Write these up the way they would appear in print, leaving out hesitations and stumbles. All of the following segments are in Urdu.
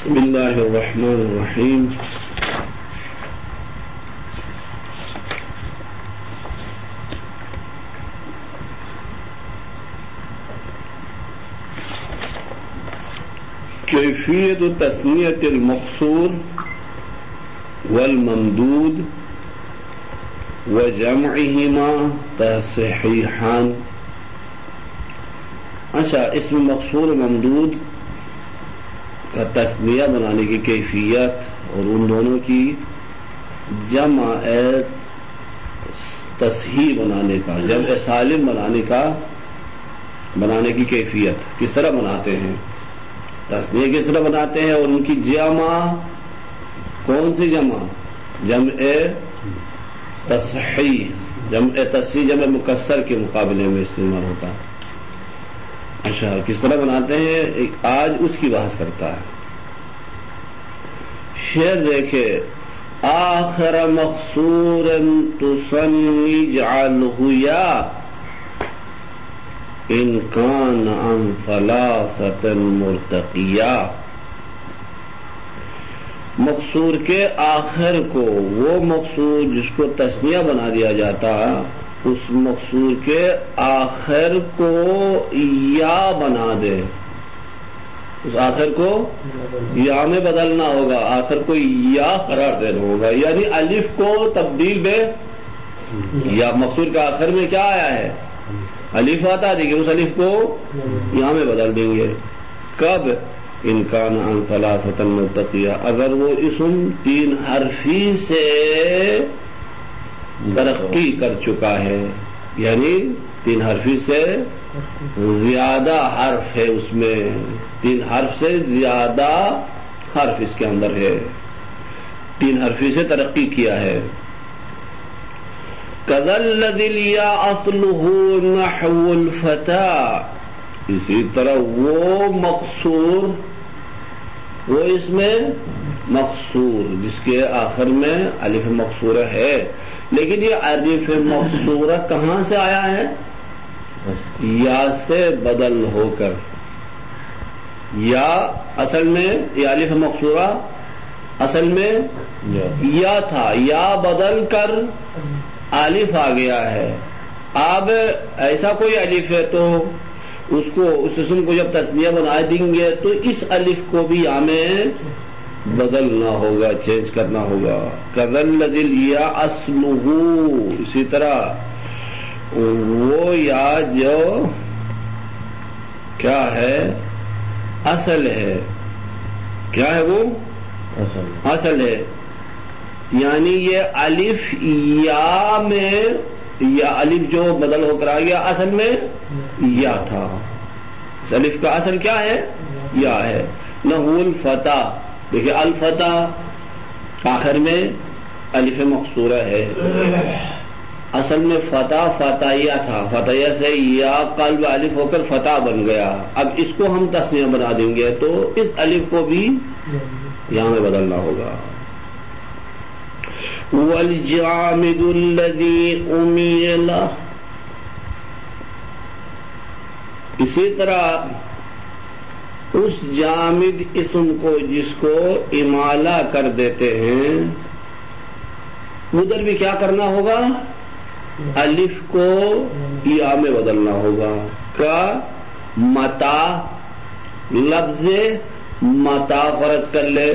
بسم اللہ الرحمن الرحیم. کیفیت تسمیۃ المقصور والممدود وجمعہما تصحیحان. اچھا، اسم مقصور و ممدود کا تسمیہ بنانے کی کیفیت اور ان دونوں کی جمع تصحیح بنانے کا، جمع سالم بنانے کی کیفیت کس طرح بناتے ہیں، تسمیہ کس طرح بناتے ہیں، اور ان کی جمع کون سی جمع تصحیح. جمع تصحیح جمع مکسر کے مقابلے میں استعمال ہوتا ہے. اچھا، کس طرح بناتے ہیں آج اس کی بحث کرتا ہے. شعر دیکھے، آخر مقصور تسمی اجعلہ یا ان کان عن ثلاثۃ مرتقیا. مقصور کے آخر کو، وہ مقصور جس کو تسمیہ بنا دیا جاتا، اس مقصور کے آخر کو یا بنا دے. اس آخر کو یا میں بدلنا ہوگا، آخر کو یا قرار دینا ہوگا، یعنی الف کو تبدیل بے یا. مقصور کے آخر میں کیا آیا ہے؟ الف آتا، دیکھیں اس الف کو یا میں بدل دیں گے. کب؟ ان کان عن ثلاثۃ مرتقیہ، اگر وہ اسم تین حرفی سے ترقی کر چکا ہے، یعنی تین حرفی سے زیادہ حرف ہے، اس میں تین حرف سے زیادہ حرف اس کے اندر ہے، تین حرفی سے ترقی کیا ہے. کذا الذی الیا اصلہ نحو الفتى، اسی طرح وہ مقصور، وہ اس میں مقصور جس کے آخر میں الف مقصورہ ہے، لیکن یہ الف مقصورہ کہاں سے آیا ہے؟ یا سے بدل ہو کر. یا اصل میں یہ الف مقصورہ اصل میں یا تھا، یا بدل کر الف آ گیا ہے. اب ایسا کوئی الف ہے تو اس اسم کو جب تسمیہ بنا دیں گے تو اس الف کو بھی یا میں بدلنا ہوگا، چینج کرنا ہوگا. کذا الذی الیا اصلہ، اسی طرح وہ یا جو کیا ہے؟ اصل ہے. کیا ہے وہ؟ اصل ہے. یعنی یہ الف یا میں، یا الف جو بدل ہو کر آ گیا، اصل میں یا تھا. اس الف کا اصل کیا ہے؟ یا ہے. نحو الفتح، دیکھیں الفتح آخر میں الف مقصورہ ہے، اصل میں فتحیہ تھا، فتحیہ سے یا قلب الف ہو کر فتح بن گیا. اب اس کو ہم تسمیہ بنا دیں گے تو اس الف کو بھی یہاں میں بدلنا ہوگا. والجامد الذی امیہ لہ، اسی طرح اس جامد اسم کو جس کو امالہ کر دیتے ہیں، ادھر بھی کیا کرنا ہوگا؟ الف کو یا میں بدلنا ہوگا. کا متا، لفظ متا فرض کر لے،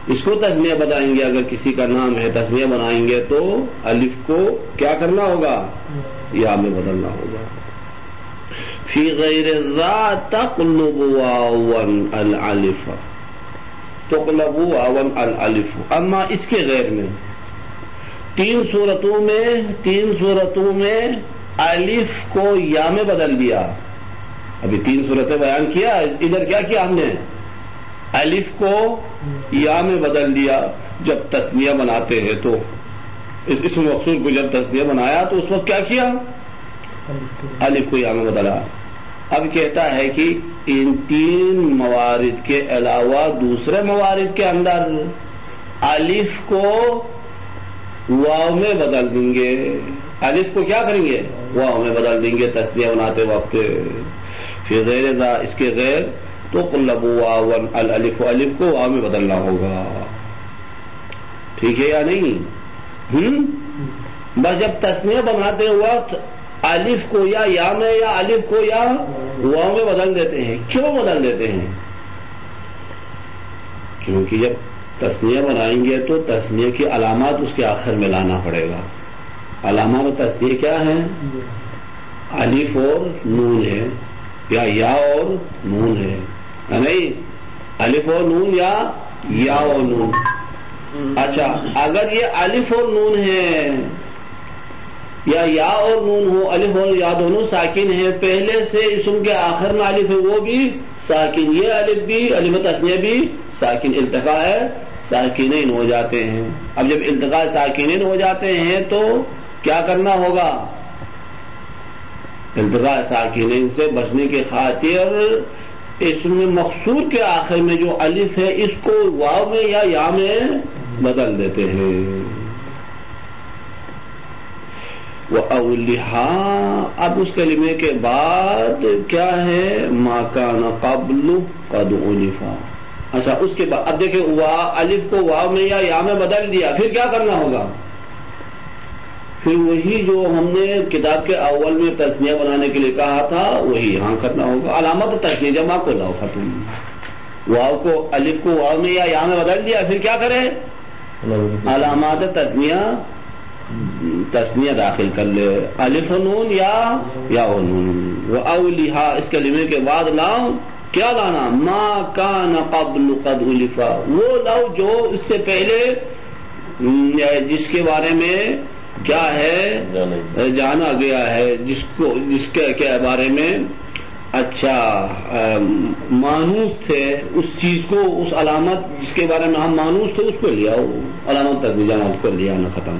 اس کو تسمیہ بتائیں گے. اگر کسی کا نام ہے تسمیہ بنائیں گے تو الف کو کیا کرنا ہوگا؟ یا میں بدلنا ہوگا. فی غیر ذا تقلب واوا الالف، تقلب واوا الالف. اما اس کے غیر میں تین صورتوں میں الف کو یا میں بدل دیا. ابھی تین صورتیں بیان کیا، ادھر کیا کیا ہم نے؟ الف کو یا میں بدل دیا. جب تسمیہ بناتے ہیں تو اس اسم مقصور کو جب تسمیہ بنایا تو اس وقت کیا کیا؟ الف کو یا میں بدلا. اب کہتا ہے کہ ان تین موارد کے علاوہ دوسرے موارد کے اندر الف کو واو میں بدل دیں گے. الف کو کیا کریں گے؟ واو میں بدل دیں گے تسمیہ بناتے وقت. فی غیر ذا، اس کے غیر تقلب واون الالف الف کو واو میں بدلنا ہوگا. ٹھیک ہے یا نہیں؟ بس جب تسنیہ بناتے وقت الف کو یا میں یا الف کو یا واو میں بدل دیتے ہیں. کیوں بدل دیتے ہیں؟ کیونکہ جب تسنیہ بنائیں گے تو تسنیہ کی علامات اس کے آخر میں لانا پڑے گا. علامات تسنیہ کیا ہے؟ الف اور نون ہے یا اور نون ہے نہیں؟ الف اور نون یا اور نون. اچھا اگر یہ الف اور نون ہے یا اور نون ہو، الف اور یا دونوں ساکن ہیں، پہلے سے اسم کے آخر میں الف ہے وہ بھی ساکن، یہ الف بھی الف تسنیہ بھی ساکن، التقاء ہے ساکنین ہو جاتے ہیں. اب جب التقاء ساکنین ہو جاتے ہیں تو کیا کرنا ہوگا؟ التقاء ساکنین سے بچنے کی خاطر اسم مقصور کے آخر میں جو الف ہے اس کو واو میں یا میں بدل دیتے ہیں. وَأَوْلِهَا اب اس کلمے کے بعد کیا ہے؟ مَا كَانَ قَبْلُ قَدْ أُلِفَا. اچھا اس کے بعد اب دیکھیں الف کو واو میں یا میں بدل دیا، پھر کیا کرنا ہوگا؟ پھر وہی جو ہم نے کتاب کے اول میں تسنیہ بنانے کے لیے کہا تھا وہی یہاں کرنا ہوگا. علامت تسنیہ جمع کو لاؤ ختم. واو کو الف کو واو میں یا میں بدل دیا، پھر کیا کرے؟ علامات تسنیہ داخل کر لے. الف نون یا نون. وَأَوْلِهَا اس کلمے کے بعد لاؤ کیا لانا؟ مَا كَانَ قَبْلُ قَدْ أُلِفَا. وہ لاؤ جو اس سے پہلے جس کے بارے میں کیا ہے جانا گیا ہے، جس کے بارے میں اچھا مانوس تھے، اس چیز کو اس علامت جس کے بارے میں ہم مانوس تھے اس کو لیا، علامت تک جماعت کر لیا نہ ختم.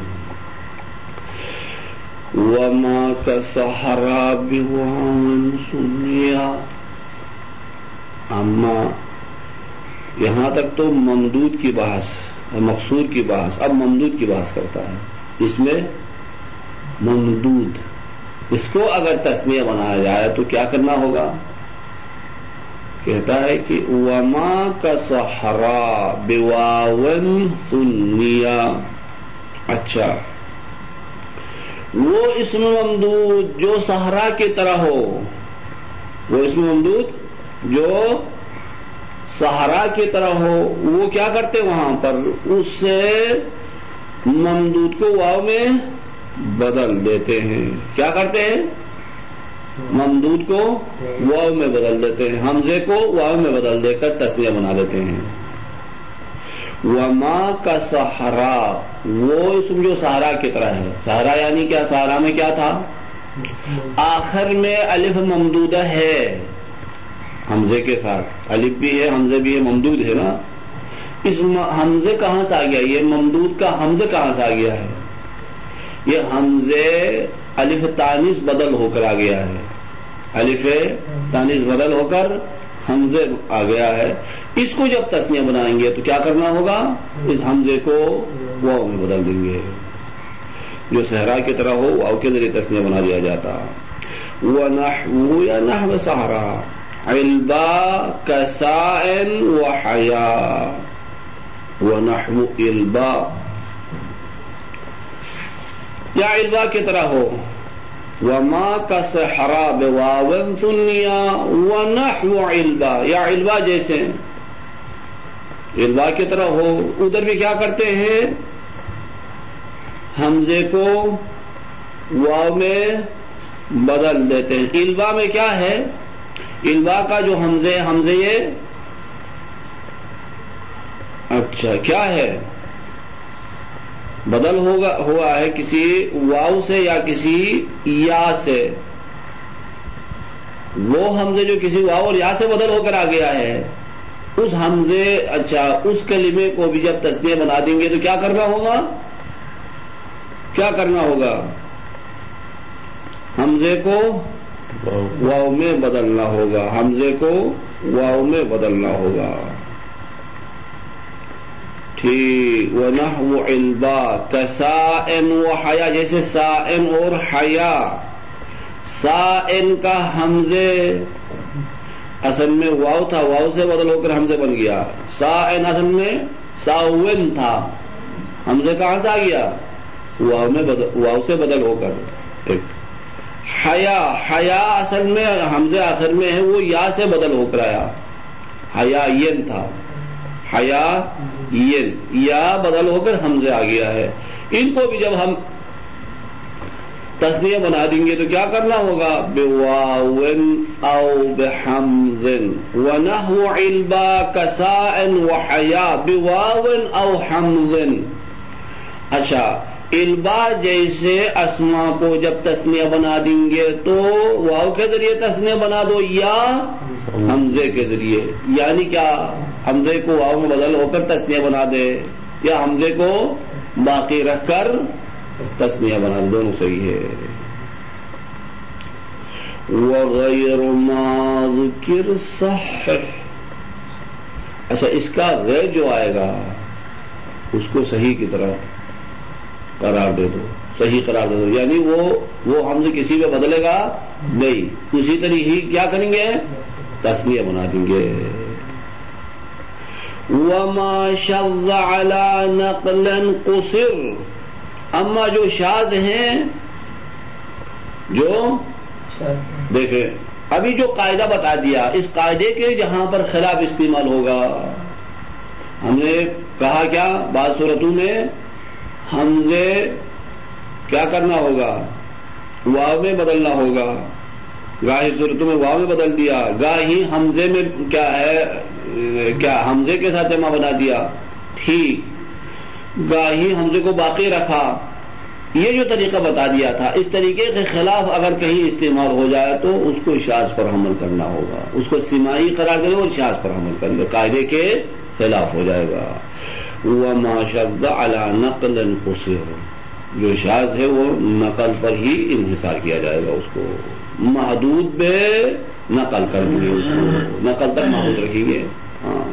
وَمَا كَسَحَرَا بِوَاوٍ سُنِّيَا. اما یہاں تک تو ممدود کی بحث، مقصور کی بحث. اب ممدود کی بحث کرتا ہے. اس میں ممدود اس کو اگر تسنیہ بنایا جائے تو کیا کرنا ہوگا؟ کہتا ہے کہ وما كَسَحَرَا بِوَاوٍ سُنِّيَا. اچھا وہ اسم ممدود جو صحرا کی طرح ہو، وہ اسم ممدود جو صحرا کی طرح ہو، وہ کیا کرتے وہاں پر اس سے ممدود کو واو میں بدل دیتے ہیں. کیا کرتے ہیں؟ ممدود کو واو میں بدل دیتے ہیں، حمزے کو واو میں بدل دے کر تسنیہ بنا لیتے ہیں. وما كَسَحَرَا وہ اسم جو صحرا کی طرح ہے. صحرا یعنی کیا؟ صحرا میں کیا تھا؟ آخر میں الف ممدودہ ہے حمزے کے ساتھ، الف بھی ہے حمزے بھی ہے، ممدود ہے نا. اس حمزے کہاں سے آ گیا؟ یہ ممدود کا حمزے کہاں سے آ گیا ہے؟ یہ حمزے الف تانیث بدل ہو کر آ گیا ہے. الف تانیث بدل ہو کر حمزے آ گیا ہے. اس کو جب تسنیہ بنائیں گے تو کیا کرنا ہوگا؟ اس حمزے کو واو میں بدل دیں گے. جو صحرا کی طرح ہو واو کے ذریعے تسنیہ بنا دیا جاتا. وَنَحْوُ یا نحو صحرا علبا کسائن وحیا. وَنَحْوُ علبا یا علبا کی طرح ہو. وما كَسَحَرَا بِوَاوٍ سُنِّيَا وَنَحْوُ علبا یا علبا جیسے علبا کی طرح ہو. ادھر بھی کیا کرتے ہیں؟ حمزے کو واو میں بدل دیتے ہیں. علبا میں کیا ہے؟ علبا کا جو حمزے یہ اچھا کیا ہے؟ بدل ہوا ہے کسی واو سے یا کسی یا سے. وہ حمزے جو کسی واو اور یا سے بدل ہو کر آ گیا ہے، اس حمزے اچھا اس کلمے کو بھی جب تسنیہ بنا دیں گے تو کیا کرنا ہوگا؟ کیا کرنا ہوگا؟ حمزے کو واو میں بدلنا ہوگا. حمزے کو واو میں بدلنا ہوگا. ٹھیک. وَنَحْوُ عِلْبَا كَسَائِن وَحَيَا جیسے سائن اور حیا. سائن کا حمزے اصل میں واو تھا، واو سے بدل ہو کر حمزے بن گیا. سائن اصل میں ساون تھا، حمزے کہاں سے آ گیا؟ واو سے بدل ہو کر. حیا، حیا اصل میں حمزے آخر میں ہے، وہ یا سے بدل ہو کر آیا. حیا ین تھا، حیا ین، یا بدل ہو کر حمزے آ گیا ہے. ان کو بھی جب ہم تسنیہ بنا دیں گے تو کیا کرنا ہوگا؟ بواون او بحمز ونحو علبا کساء وحیا بواون او حمز. اچھا، علبا جیسے اسما کو جب تسنیہ بنا دیں گے تو واو کے ذریعے تسنیہ بنا دو یا حمزے کے ذریعے. یعنی کیا؟ حمزے کو واو میں بدل ہو کر تسنیہ بنا دے یا حمزے کو باقی رکھ کر تسنیہ بنا دے، دونوں صحیح ہے. وغیر ما ذکر صحح. اچھا، اس کا غیر جو آئے گا اس کو صحیح کی طرح قرار دے دو، صحیح قرار دے دو. یعنی وہ حمزہ کسی میں بدلے گا نہیں، اسی طریقے کیا کریں گے؟ تسنیہ بنا دیں گے. وما شذ على نقل قصر. اما جو شاذ ہیں، جو دیکھیں ابھی جو قاعدہ بتا دیا، اس قاعدے کے جہاں پر خلاف استعمال ہوگا، ہم نے کہا کیا بعض صورتوں میں حمزے کیا کرنا ہوگا؟ واو میں بدلنا ہوگا. گاہی صورتوں میں واو میں بدل دیا، گاہی حمزے میں کیا ہے، کیا حمزے کے ساتھ جمع بنا دیا، ٹھیک، گاہی حمزے کو باقی رکھا. یہ جو طریقہ بتا دیا تھا، اس طریقے کے خلاف اگر کہیں استعمال ہو جائے تو اس کو شاذ پر حمل کرنا ہوگا، اس کو سماعی قرار دے اور شاذ پر حمل کر لے، قاعدے کے خلاف ہو جائے گا. وما شذ على نقل قصر. جو شاذ ہے وہ نقل پر ہی انحصار کیا جائے گا، اس کو محدود پہ نقل کر دیں گے، اس کو نقل تک محدود رکھیں گے. ہاں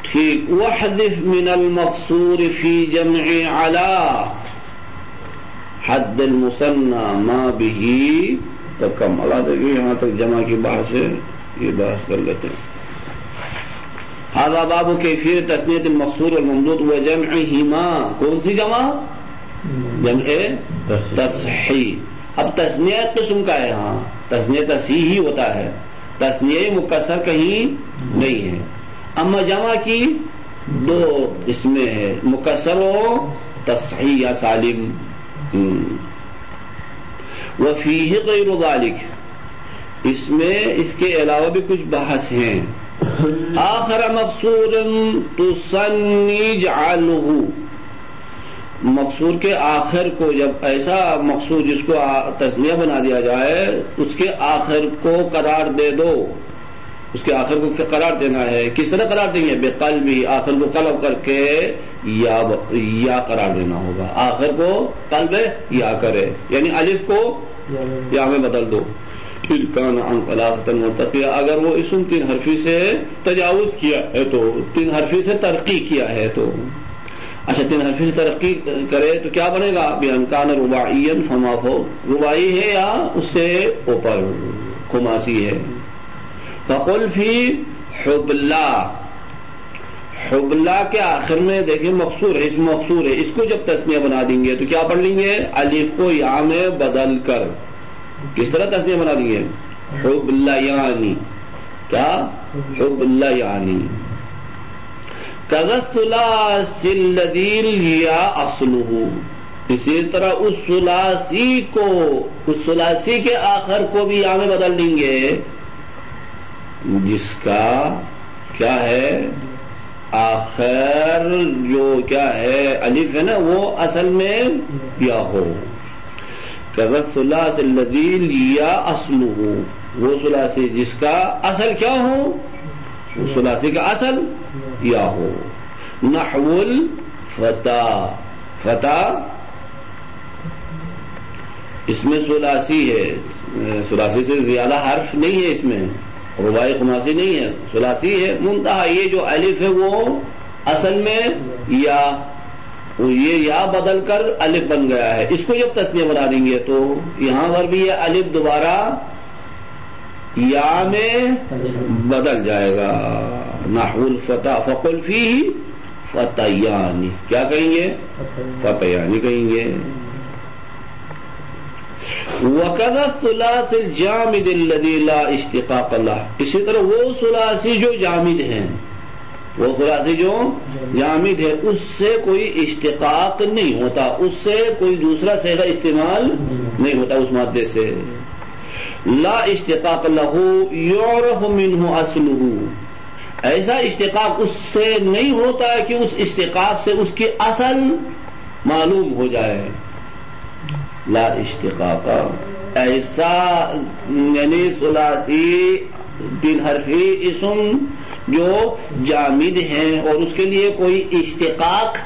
ٹھیک. وحذف من المقصور في جمع على حد المثنى ما به تکمل. دیکھیے یہاں تک جمع کی بحث ہے، یہ بحث کر لیتے ہیں. هذا باب کیفیت تسنیۃ المقصور والممدود وجمعهما. کون سی جمع؟ جمع تصحیح. اب تسنیہ قسم کا ہے، ہاں تسنیہ تصحیح ہی ہوتا ہے، تسنیہ مکسر کہیں نہیں ہے. اما جمع کی دو اس میں ہے، مکسر و تصحیح یا سالم. وفیہ غیر ذلک. اس میں اس کے علاوہ بھی کچھ بحث ہیں. آخر مقصور تثنی جعلہ. مقصور کے آخر کو جب ایسا مقصور جس کو تثنیہ بنا دیا جائے، اس کے آخر کو قرار دے دو. اس کے آخر کو قرار دینا ہے. کس طرح قرار دیں گے؟ بقلبی. آخر کو قلب کر کے یا قرار دینا ہوگا. آخر کو قلب یا کرے، یعنی الف کو یا میں بدل دو. کان عن ثلاثۃ مرتقیہ. اگر وہ اسم تین حرفی سے تجاوز کیا ہے تو، تین حرفی سے ترقی کیا ہے تو. اچھا، تین حرفی سے ترقی کرے تو کیا بنے گا؟ بأن کان رباعیا فما فوق. رباعی ہے یا اس سے اوپر خماسی ہے. فقل فی حبلا. حبلا کے آخر میں دیکھیں مقصور ہے، اسم مقصور ہے. اس کو جب تسنیہ بنا دیں گے تو کیا پڑھ لیں گے؟ الف کو یا میں بدل کر. کس طرح تسنیہ بنا دیں گے؟ حبلا یعنی کیا؟ حبلا یعنی. کذالثلاثی الذی یا اصلہ. اسی طرح اس ثلاثی کو، اس ثلاثی کے آخر کو بھی یا میں بدل دیں گے جس کا کیا ہے آخر، جو کیا ہے الف ہے نا، وہ اصل میں یا ہو. کذالثلاثی الذی یا اصلہ. وہ ثلاثی جس کا اصل کیا ہو؟ وہ ثلاثی کا اصل یا ہو. نحو الفتى. فتح اس میں ثلاثی ہے، ثلاثی سے زیادہ حرف نہیں ہے، اس میں رباعی خماسی نہیں ہے، ثلاثی ہے. منتہا یہ جو الف ہے وہ اصل میں یا، یہ یا بدل کر الف بن گیا ہے. اس کو جب تسنیہ بنا دیں گے تو یہاں پر بھی یہ الف دوبارہ یا میں بدل جائے گا. نحو الفتح فقل فیہ فتیانی، کیا کہیں گے؟ فتیانی کہیں گے. وَكَذَا الثُّلَاثِ الْجَامِدِ الَّذِي لَا اشْتِقَاقَ لَهُ، اسی طرح وہ ثلاثی جو جامد ہیں، وہ ثلاثی جو جامد ہے اس سے کوئی اشتقاق نہیں ہوتا، اس سے کوئی دوسرا صیغہ استعمال نہیں ہوتا اس مادے سے. لا اشتقاق له يعرف منه اصله، ایسا اشتقاق اس سے نہیں ہوتا ہے کہ اس اشتقاق سے اس کی اصل معلوم ہو جائے. لا اشتقاق ایسا یعنی ثلاثی تین حرفی اسم جو جامد ہیں اور اس کے لیے کوئی اشتقاق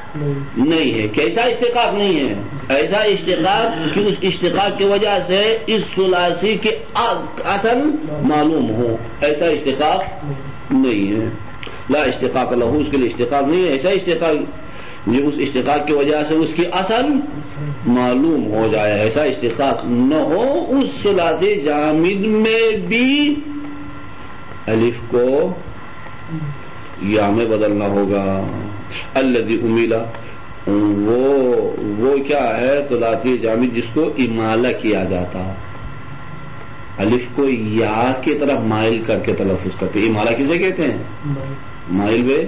نہیں ہے. کیسا اشتقاق نہیں ہے؟ ایسا اشتقاق کہ اس اشتقاق کی وجہ سے اس ثلاثی کے اصل معلوم ہو، ایسا اشتقاق نہیں ہے. لا اشتقاق لہو، اس کے لیے اشتقاق نہیں ہے. ایسا اشتقاق جو اس اشتقاق کی وجہ سے اس کی اصل معلوم ہو جائے، ایسا اشتقاق نہ ہو. اس ثلاثی جامد میں بھی الف کو یا میں بدلنا ہوگا. الذی امیلا، وہ کیا ہے ثلاثی جامد جس کو امالہ کیا جاتا، الف کو یا کی طرف مائل کر کے تلفظ کرتے. امالہ کسے کہتے ہیں؟ مائل بے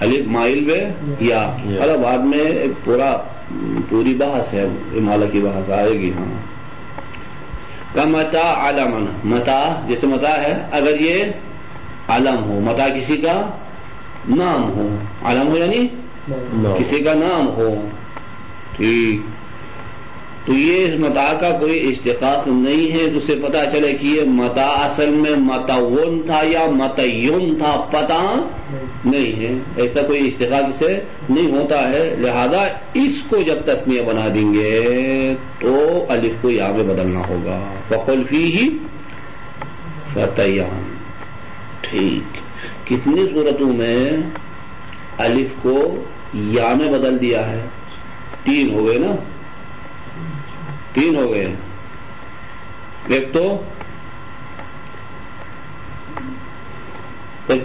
الف، مائل بے یا. ارے بعد میں ایک پوری بحث ہے، امالہ کی بحث آئے گی. ہاں کا متا علمن، متا جیسے متا ہے اگر یہ علم ہو، متا کسی کا نام ہو، علم ہو یعنی کسی کا نام ہو. ٹھیک، تو یہ اس متا کا کوئی اشتقاق نہیں ہے. تو اسے پتہ چلے کہ یہ متا اصل میں متون تھا یا متیون تھا، پتہ نہیں ہے. ایسا کوئی اشتقاق سے نہیں ہوتا ہے. لہذا اس کو جب تسمیہ بنا دیں گے تو الف کو یا میں بدلنا ہوگا. فقل فیہ فتیان. ٹھیک، کتنی صورتوں میں الف کو یا میں بدل دیا ہے؟ 3 ہو گئے نا، 3 ہو گئے. ایک تو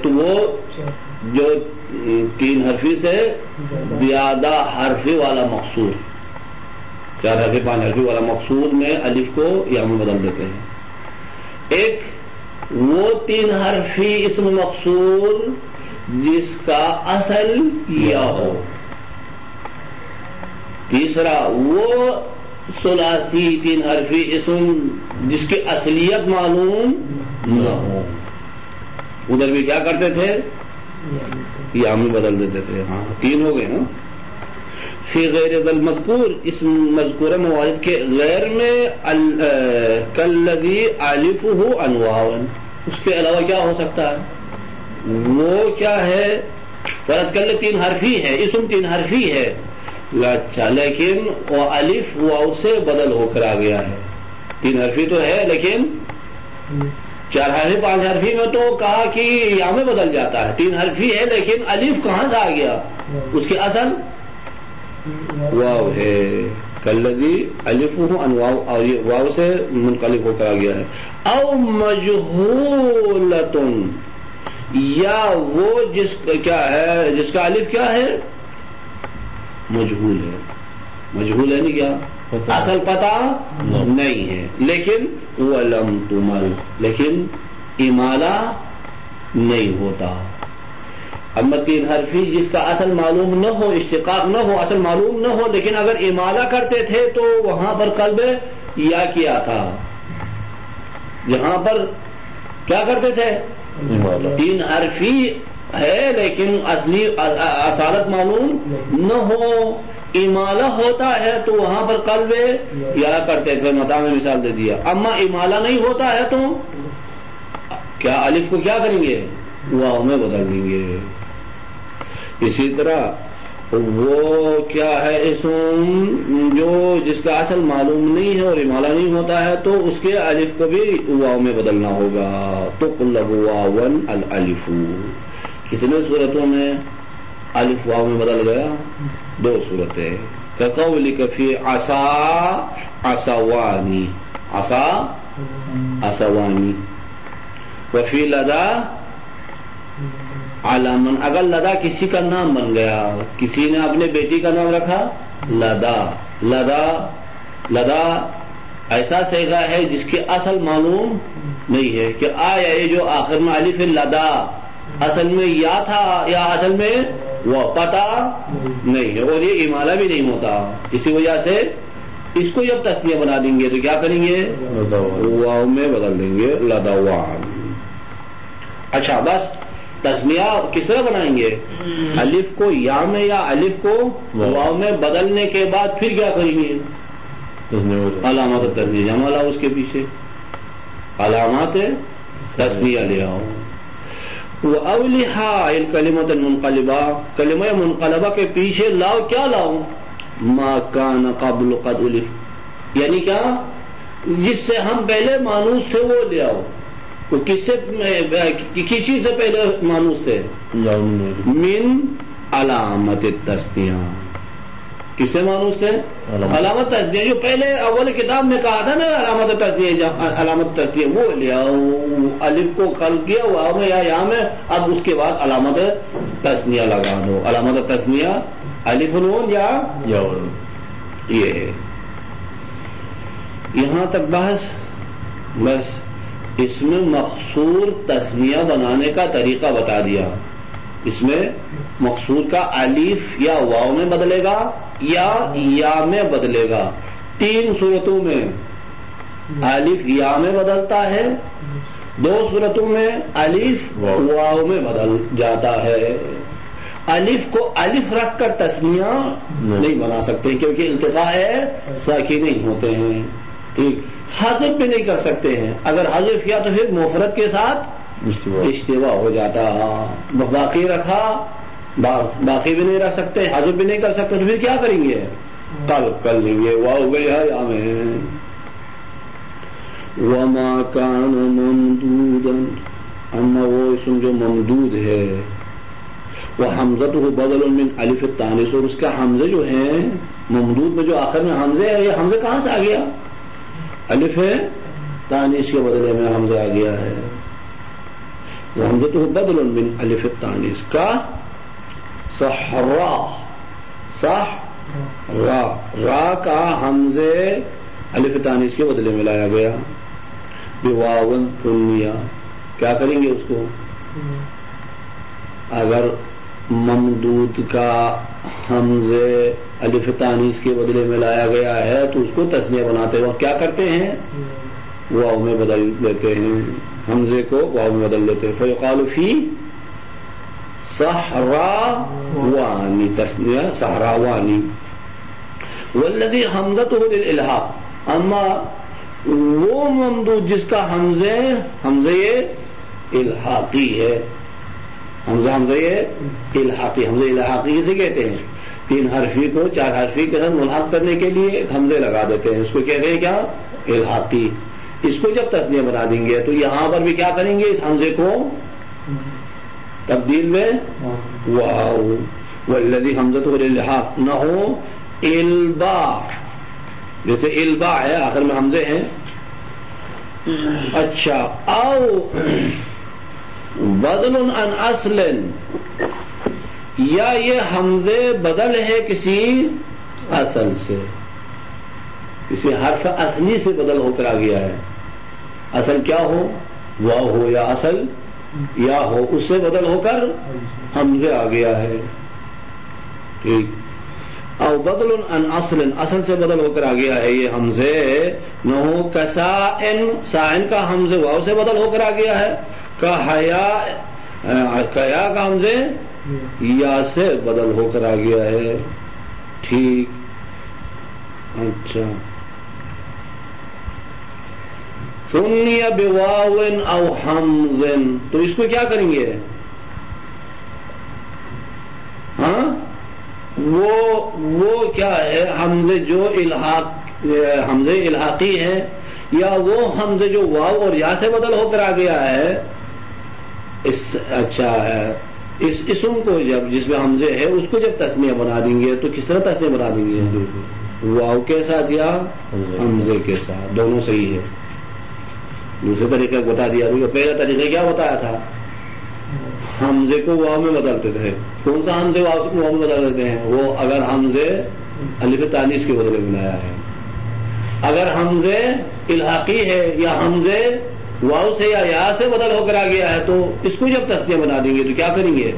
وہ جو 3 حرفی سے زیادہ حرفی والا مقصور، 4 حرفی 5 حرفی والا مقصور میں الف کو یا میں بدل دیتے ہیں. ایک وہ 3 حرفی اسم مقصور جس کا اصل یا ہو. تیسرا وہ ثلاثی 3 حرفی اسم جس کی اصلیت معلوم نہ ہو. ادھر بھی کیا کرتے تھے؟ یا میں بدل دیتے تھے. ہاں 3 ہو گئے نا. فی غیر ذل مذکور، اس مذکورہ موارد کے غیر میں کالذی الفہ انواع، اس کے علاوہ کیا ہو سکتا ہے؟ وہ کیا ہے؟ فرض کر لے 3 حرفی ہے، اسم 3 حرفی ہے. اچھا، لیکن وہ الف واو سے بدل ہو کر آ گیا ہے. 3 حرفی تو ہے لیکن 4 حرفی 5 حرفی میں تو کہا کہ یا میں بدل جاتا ہے. 3 حرفی ہے لیکن الف کہاں سے آ گیا؟ اس کی اصل واو ہے. کالذی الفہ انواع، اور یہ واو سے منقلب ہو کر آ گیا ہے. او مجہولۃ، یا وہ جس کیا ہے، جس کا الف کیا ہے؟ مجہول ہے. مجہول ہے نہیں کیا؟ اصل پتہ نہیں ہے. لیکن ولم تمل، لیکن امالہ نہیں ہوتا. اما 3 حرفی جس کا اصل معلوم نہ ہو، اشتقاق نہ ہو، اصل معلوم نہ ہو، لیکن اگر امالہ کرتے تھے تو وہاں پر قلب یا کیا تھا. جہاں پر کیا کرتے تھے؟ 3 حرفی ہے لیکن اصلی اصالت معلوم نہ ہو، امالہ ہوتا ہے تو وہاں پر قلب یا کرتے تھے. متا میں مثال دے دیا. اما امالہ نہیں ہوتا ہے تو کیا الف کو کیا کریں گے؟ واو میں بدل دیں گے. اسی طرح وہ کیا ہے اسم جو جس کا اصل معلوم نہیں ہے اور امالہ نہیں ہوتا ہے تو اس کے الف کو بھی واو میں بدلنا ہوگا. تقلب واون الالف. کتنے صورتوں میں الف واو میں بدل گیا؟ 2 صورتیں. کقولک فی عصا عصوانی، عصا عصوانی. وفی لدا علامن، اگر لدا کسی کا نام بن گیا، کسی نے اپنے بیٹی کا نام رکھا لدا، لدا لدا ایسا صیغہ ہے جس کی اصل معلوم نہیں ہے کہ آیا یہ جو آخر میں الف لدا اصل میں یا تھا یا اصل میں وہ پتہ نہیں ہے، اور یہ امالہ بھی نہیں ہوتا، اسی وجہ سے اس کو جب تسنیہ بنا دیں گے تو کیا کریں گے؟ واو میں بدل دیں گے لدوان۔ اچھا بس تسنیہ کس طرح بنائیں گے؟ الف کو یا میں یا الف کو واو میں بدلنے کے بعد پھر کیا کریں گے؟ علامات تسنیہ جمع لاؤ، اس کے پیچھے علامات تسنیہ لے آؤ۔ وَأَوْلِحَا الْكَلِمَةَ الْمُنْقَلِبَةَ، کلمہ منقلبہ کے پیچھے لاؤ، کیا لاؤ؟ مَا كَانَ قَبْلُ قَدْ أُلِفَ، یعنی کیا؟ جس سے ہم پہلے مانوس سے وہ لے آؤ، کس چیز سے پہلے مانوس تھے؟ من علامت التسنیہ، کس سے مانوس تھے؟ علامت تسنیہ، جو پہلے اول کتاب میں کہا تھا نا علامت تسنیہ، علامت تسنیہ وہ لے آؤ، الف کو خلق کیا واو میں یا میں، اب اس کے بعد علامت تسنیہ لگا دو، علامت تسنیہ الف نون یا یہ ہے۔ یہاں تک بس اس میں مقصور تسنیہ بنانے کا طریقہ بتا دیا، اس میں مقصور کا الف یا واو میں بدلے گا یا میں بدلے گا، تین صورتوں میں الف یا میں بدلتا ہے، دو صورتوں میں الف واو میں بدل جاتا ہے۔ الف کو الف رکھ کر تسنیہ نہیں بنا سکتے کیونکہ التقاء ساکن نہیں ہوتے ہیں، ٹھیک، حذف بھی نہیں کر سکتے ہیں، اگر حذف کیا تو پھر مفرد کے ساتھ اشتباہ ہو جاتا، باقی رکھا باقی بھی نہیں رکھ سکتے، حذف بھی نہیں کر سکتے، تو پھر کیا کریں گے؟ قلب کر لیں گے، واو گیا یا میں۔ وما کان ممدودا، اما وہ اسم جو ممدود ہے، وہ حمزتہ بدل من الف التانیث، اور اس کا حمزے جو ہیں ممدود میں جو آخر میں حمزے ہے، یہ حمزے کہاں سے آ گیا؟ الف تانیث کے بدلے میں حمزہ آ گیا ہے، وہ حمزتہ بدل من الف التانیث کا صحرا، صحرا، را کا حمزے الف تانیث کے بدلے میں لایا گیا، بواو ثنیہ، کیا کریں گے اس کو؟ اگر ممدود کا حمزے الف تانیث کے بدلے میں لایا گیا ہے تو اس کو تسنیہ بناتے وقت کیا کرتے ہیں؟ واو میں بدل دیتے ہیں، حمزے کو واو میں بدل دیتے ہیں، فیقال فی صحراوانی، تسنیہ صحراوانی۔ والذی حمزتہ للالحاق، اما وہ ممدود جس کا حمزے الحاقی ہے، حمزہ الحاقی، حمزہ الحاقی کسے کہتے ہیں؟ تین حرفی کو چار حرفی کے ساتھ ملحق کرنے کے لیے حمزے لگا دیتے ہیں، اس کو کہتے ہیں کیا؟ الحاقی۔ اس کو جب تسنیہ بنا دیں گے تو یہاں پر بھی کیا کریں گے؟ اس حمزے کو تبدیل میں واو، والذی حمزتہ للالحاق، نہ ہو البا، جیسے البا ہے آخر میں حمزے ہیں، اچھا، او بدل عن اصل، یا یہ حمزے بدل ہے کسی اصل سے، کسی حرف اصلی سے بدل ہو کر آ گیا ہے، اصل کیا ہو؟ واو ہو یا اصل یا ہو، اس سے بدل ہو کر حمزے آ گیا ہے، ٹھیک، او بدل عن اصل، اصل سے بدل ہو کر آ گیا ہے یہ حمزے، نہ ہو کسائن، سائن کا حمزے واو سے بدل ہو کر آ گیا ہے، کیا کا حمزے یا سے بدل ہو کر آ گیا ہے، ٹھیک، اچھا، سنی بواو او حمز، تو اس کو کیا کریں گے؟ ہاں، وہ کیا ہے؟ حمزے جو حمزے الحاقی ہے، یا وہ حمزے جو واو اور یا سے بدل ہو کر آ گیا ہے، اچھا ہے، اس اسم کو جس میں حمزے ہے اس کو جب تسنیہ بنا دیں گے تو کس طرح تسنیہ بنا دیں گے؟ واو کے ساتھ یا حمزے کے ساتھ، دونوں صحیح ہے۔ دوسرے طریقے کو بتا دیا. پہلا طریقہ کیا بتایا تھا؟ حمزے کو واو میں بدلتے تھے. کون سا حمزے واو میں بدل دیتے ہیں؟ وہ اگر حمزے الف تانیث کے بدلے بنایا ہے. اگر حمزے الحاقی ہے یا حمزے واو سے یا یا سے بدل ہو کر آ گیا ہے تو اس کو جب تسنیہ بنا دیں گے تو کیا کریں گے؟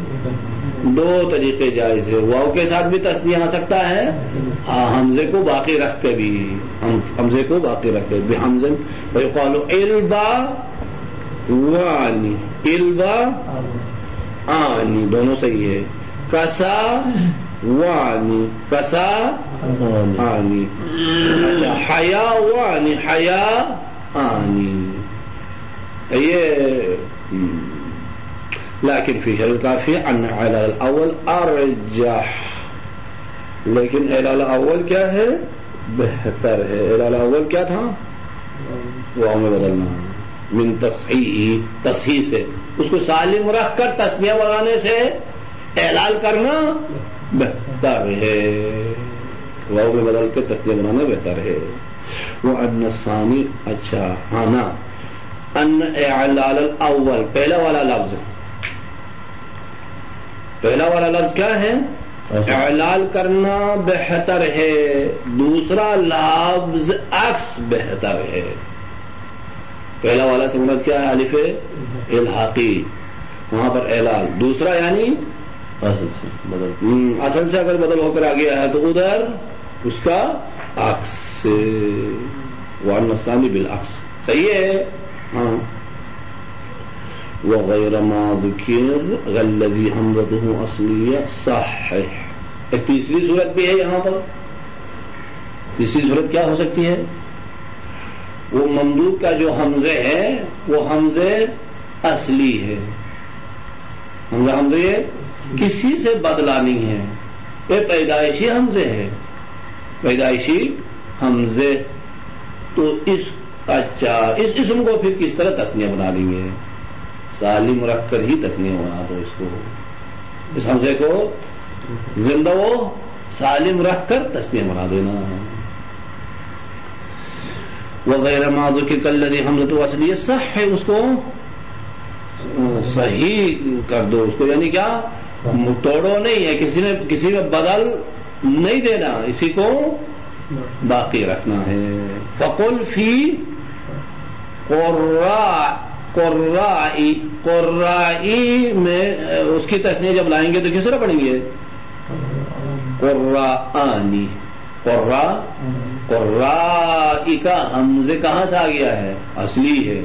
دو طریقے جائز ہے. واو کے ساتھ بھی تسنیہ آ سکتا ہے, حمزے کو باقی رکھ کے بھی, حمزے کو باقی رکھ کے بھی حمزے. ویقال البا وانی, البا آنی, دونوں صحیح ہے. کسا وانی, کسا آنی. حیا وانی, حیا آنی. یہ لیکن فی الکافی ان علال الاول ارجح, لیکن علال اول کیا ہے؟ بہتر ہے. علال اول کیا تھا؟ واو میں بدلنا من تصحیح, تصحیح سے اس کو سالم رکھ کر تسنیہ بنانے سے اعلال کرنا بہتر ہے. واو میں بدل کے تسنیہ بنانا بہتر ہے. وہ ان الثانی, اچھا ہاں نا, ان اعلال الاول, پہلا والا لفظ, پہلا والا لفظ کیا ہے؟ اعلال کرنا بہتر ہے. دوسرا لفظ عکس بہتر ہے. پہلا والا سے مراد کیا ہے؟ الف الحاقی, وہاں پر اعلال. دوسرا یعنی اصل سے بدل, اصل سے اگر بدل ہو کر آ گیا ہے تو ادھر اس کا عکس. وان الثانی بالعکس, صحیح ہے. ہاں. وغیر ما ذکر الذی حمزته اصلیہ صحیح. ایک تیسری صورت بھی ہے یہاں پر. تیسری صورت کیا ہو سکتی ہے؟ وہ ممدود کا جو حمزے ہے وہ حمزے اصلی ہے. حمزے کسی سے بدلا نہیں ہے, یہ پیدائشی حمزے ہے, پیدائشی حمزے. تو اس اچھا اس اسم کو پھر کس طرح تسنیہ بنا دیں گے؟ سالم رکھ کر ہی تسنیہ بنا دو اس کو. اس حمزے کو زندہ و سالم رکھ کر تسنیہ بنا دینا. وغیر ما ذکر الذی حمزۃ اصلیہ صح ہے, اس کو صحیح کر دو اس کو, یعنی کیا توڑو نہیں ہے, کسی میں بدل نہیں دینا, اسی کو باقی رکھنا ہے. فقل فی قرائی, قرائی میں اس کی تسنیہ جب لائیں گے تو کس طرح پڑھیں گے؟ قرآنی. قرائی کا حمزے کہاں سے آ گیا ہے؟ اصلی ہے,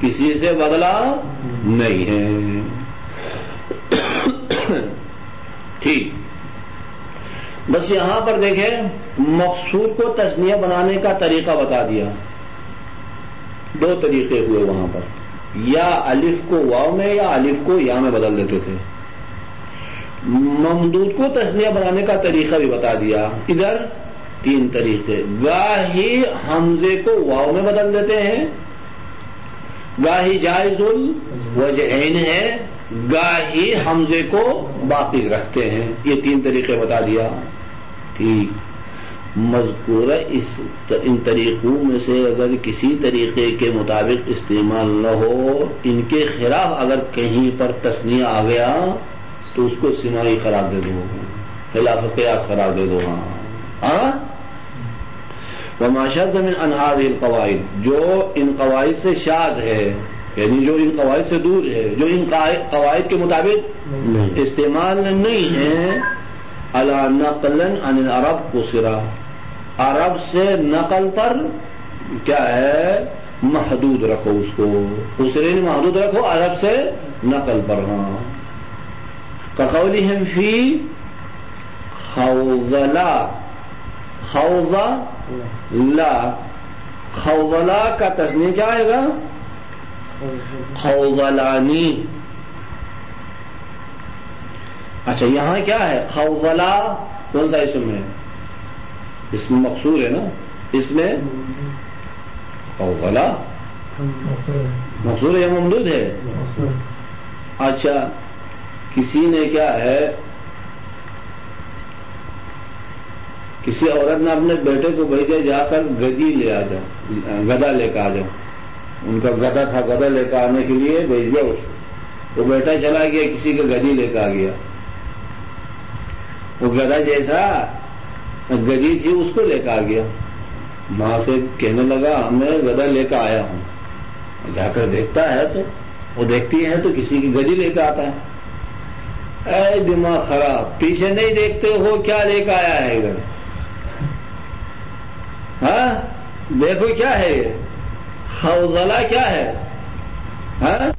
کسی سے بدلا نہیں ہے. ٹھیک. بس یہاں پر دیکھیں مقصور کو تسنیہ بنانے کا طریقہ بتا دیا. دو طریقے ہوئے وہاں پر, یا الف کو واو میں یا الف کو یا میں بدل دیتے تھے. ممدود کو تسنیہ بنانے کا طریقہ بھی بتا دیا. ادھر تین طریقے, گاہی حمزے کو واو میں بدل دیتے ہیں, گاہی جائز الوجہین ہے, گاہی حمزے کو باقی رکھتے ہیں. یہ تین طریقے بتا دیا. ٹھیک. مذکورہ ان طریقوں میں سے اگر کسی طریقے کے مطابق استعمال نہ ہو, ان کے خلاف اگر کہیں پر تسنیہ آ گیا تو اس کو سماعی قرار دے دو, خلاف قیاس قرار دے دو. ہاں. وما شذ من ان هذه القواعد, جو ان قواعد سے شاذ ہے, یعنی جو ان قواعد سے دور ہے, جو ان قواعد کے مطابق استعمال نہیں ہے, علی نقلا عن العرب قصرا, عرب سے نقل پر کیا ہے محدود رکھو, اس کو قصرین محدود رکھو عرب سے نقل پر. ہاں. کقولہم فی خوضلا, خوضلا, خوضلا کا تسنیہ کیا آئے گا؟ خوضلانی. اچھا یہاں کیا ہے؟ خوضلا کون سا اسم ہے؟ اسم مقصور ہے نا, اس میں خوضلا مقصور ہے یا ممدود ہے؟ اچھا کسی نے کیا ہے, کسی عورت نے اپنے بیٹے کو بھیجا جا کر گدی لے آ جاؤ, گدا لے کے آ جاؤ. ان کا گدھا تھا، گدھا لے کر آنے کے لیے بھیج دیا اس کو، وہ بیٹا چلا گیا، کسی کا گدھی لے کر آ گیا، وہ گدھا جیسا گدھی تھی اس کو لے کر آ گیا، ماں سے کہنے لگا میں گدھا لے کر آیا ہوں، جا کر دیکھتا ہے تو وہ دیکھتی ہے تو کسی کی گدھی لے کر آتا ہے۔ اے دماغ خراب، پیچھے نہیں دیکھتے ہو کیا لے کر آیا ہے ادھر؟ ہاں دیکھو کیا ہے یہ، حوضلہ کیا ہے؟ ہاں